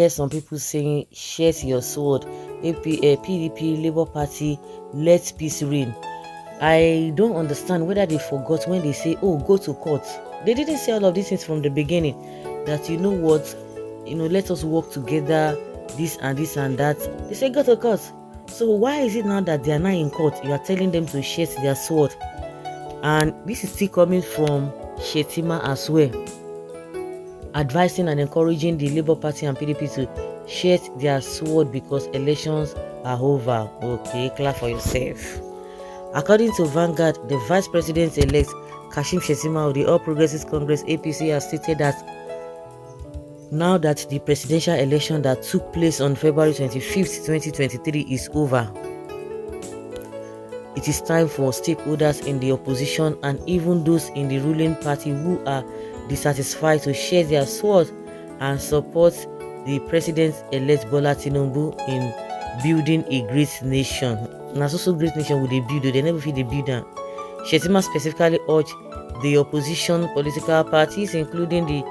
hear some people saying, share your sword, PDP, Labour Party, let peace reign. I don't understand whether they forgot when they say, oh, go to court. They didn't say all of these things from the beginning, that you know what, let us work together, this and that. They say go to court. So why is it now that they are not in court, you are telling them to shed their sword? And this is still coming from Shettima as well, advising and encouraging the Labour Party and PDP to shed their sword because elections are over. Okay, clap for yourself. According to Vanguard, the Vice President-elect Kashim Shettima of the All Progressives Congress APC has stated that now that the presidential election that took place on February 25th, 2023 is over, it is time for stakeholders in the opposition and even those in the ruling party who are dissatisfied to share their sword and support the President-elect Bola Tinubu in building a great nation. Now, so great nation would they build, they never feel they build them. Shettima specifically urged the opposition political parties, including the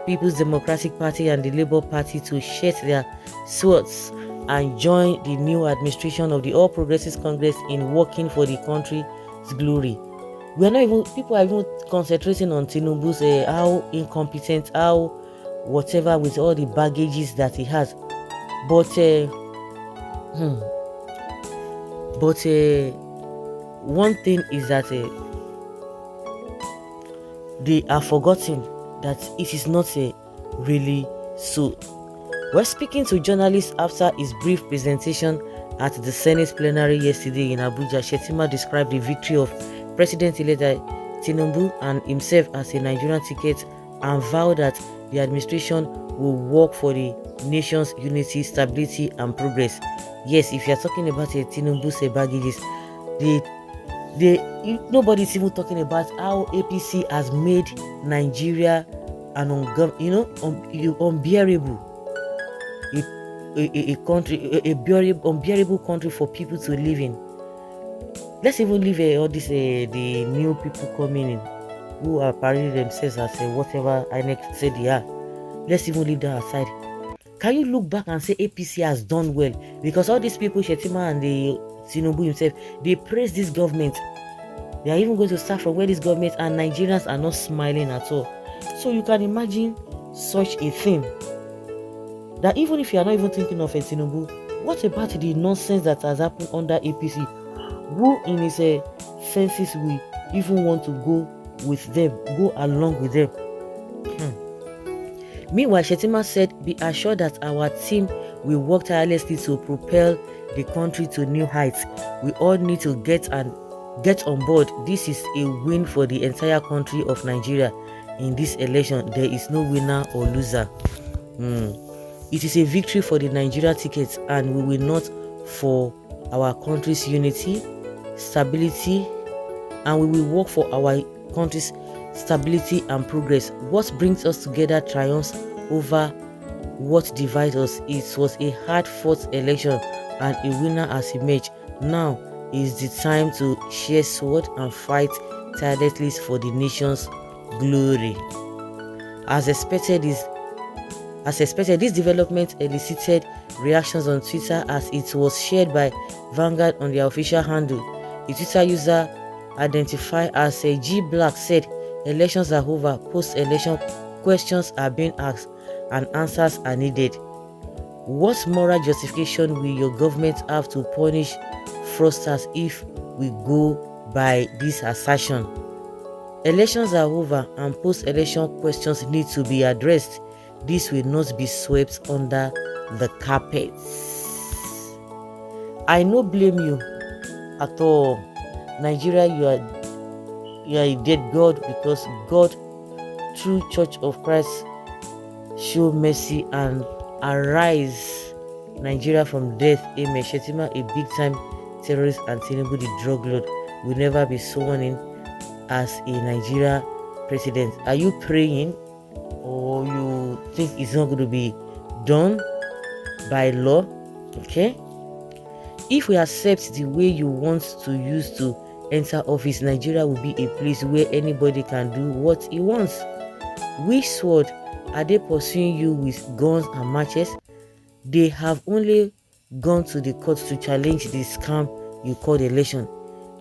People's Democratic Party and the Labour Party, to shed their swords and join the new administration of the All Progressives Congress in working for the country's glory. We are not even, people are even concentrating on Tinubu's how incompetent, how whatever, with all the baggages that he has. But one thing is that they are forgetting that it is not really so. While speaking to journalists after his brief presentation at the Senate plenary yesterday in Abuja, Shettima described the victory of President-elect Tinubu and himself as a Nigerian ticket and vowed that the administration will work for the nation's unity, stability, and progress. Yes, if you are talking about Tinubu's baggages, nobody's even talking about how APC has made Nigeria an unbearable unbearable country for people to live in. Let's even leave all this the new people coming in who are parading themselves as whatever INEC said they are. Let's even leave that aside. Can you look back and say APC has done well? Because all these people, Shettima and the Tinubu himself, they praise this government. They are even going to start from where this government, and Nigerians are not smiling at all. So you can imagine such a thing. That even if you are not even thinking of a Tinubu, what about the nonsense that has happened under APC? Who in his senses will even want to go with them, go along with them? Meanwhile, Shettima said, be assured that our team will work tirelessly to propel the country to new heights. We all need to get on board. This is a win for the entire country of Nigeria. In this election, there is no winner or loser. It is a victory for the Nigeria tickets, and we will not for our country's unity, stability, and we will work for our country's stability and progress. What brings us together triumphs over what divides us. It was a hard-fought election, and a winner has emerged. Now is the time to share sword and fight tirelessly for the nation's glory. As expected, this development elicited reactions on Twitter as it was shared by Vanguard on their official handle. A Twitter user identified as G Black said, elections are over, post-election questions are being asked and answers are needed. What moral justification will your government have to punish fraudsters if we go by this assertion? Elections are over and post-election questions need to be addressed. This will not be swept under the carpet. I no blame you at all. Nigeria, you are a dead God, because God, through Church of Christ, show mercy and arise Nigeria from death. Amen. Shettima, a big-time terrorist, and Tinubu, the drug lord, will never be sworn in as a Nigeria president. Are you praying, or you think it's not going to be done by law? Okay. If we accept the way you want to use to enter office, Nigeria will be a place where anybody can do what he wants. Which sword are they pursuing you with? Guns and matches? They have only gone to the court to challenge the scam you call the election.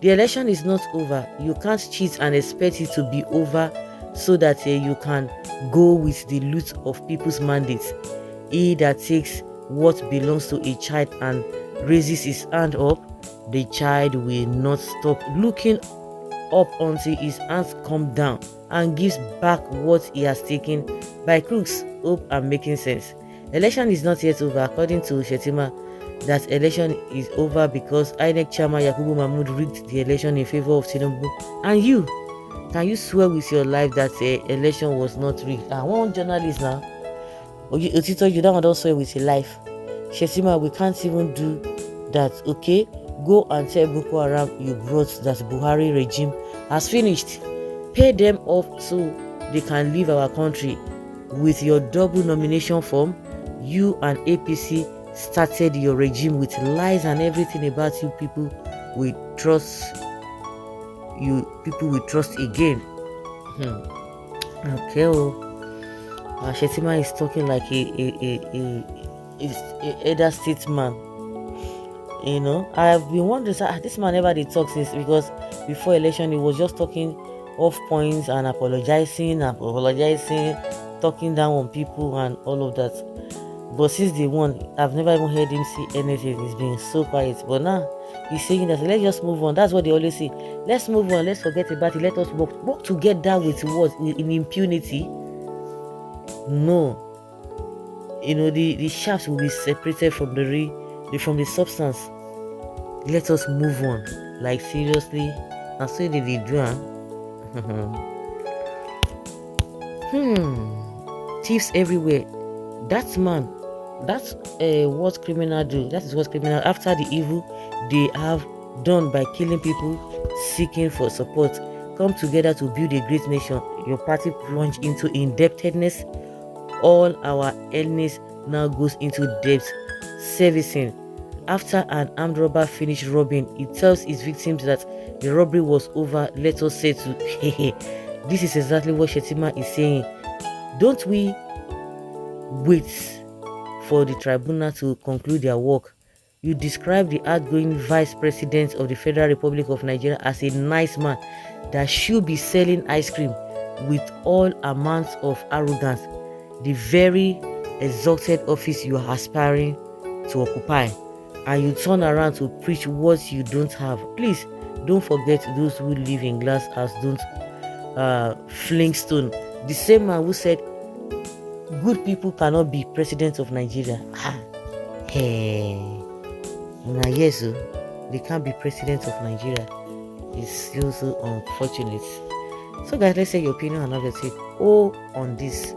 The election is not over. You can't cheat and expect it to be over so that you can go with the loot of people's mandates. He that takes what belongs to a child and raises his hand up, the child will not stop looking up until his hands come down and gives back what he has taken. By crooks, hope I'm making sense. Election is not yet over. According to Shettima, that election is over because INEC chairman Yakubu Mahmood rigged the election in favor of Tinubu. And you, can you swear with your life that the election was not rigged? I want journalist now. Otito, you don't swear with your life. Shettima, we can't even do that, okay? Go and tell Boko Haram you brought that Buhari regime has finished. Pay them off so they can leave our country. With your double nomination form, you and APC started your regime with lies and everything about you people we trust. You people we trust again. Okay, Shettima is talking like a elder statesman. You know, I've been wondering, this man never did talk since, because before election he was just talking off points and apologizing, talking down on people and all of that. But since day one, I've never even heard him say anything. He's been so quiet. But now he's saying that let's just move on. That's what they always say. Let's move on. Let's forget about it. Let us work together with what? In impunity? No. You know, the shafts will be separated from the substance. Let us move on. Like seriously. And so did they do, thieves everywhere. That man, that's what criminal do. That is what criminal, after the evil they have done by killing people seeking for support, come together to build a great nation. Your party plunge into indebtedness. All our earnings now goes into debt servicing. After an armed robber finished robbing, he tells his victims that the robbery was over. Let us settle. This is exactly what Shettima is saying. Don't we wait for the tribunal to conclude their work? You describe the outgoing vice president of the Federal Republic of Nigeria as a nice man that should be selling ice cream with all amounts of arrogance, the very exalted office you are aspiring to occupy, and you turn around to preach what you don't have. Please don't forget those who live in glass house don't fling stone. The same man who said good people cannot be president of Nigeria. Yes, they can't be president of Nigeria. It's still so unfortunate. So guys, let's say your opinion and have your take on this.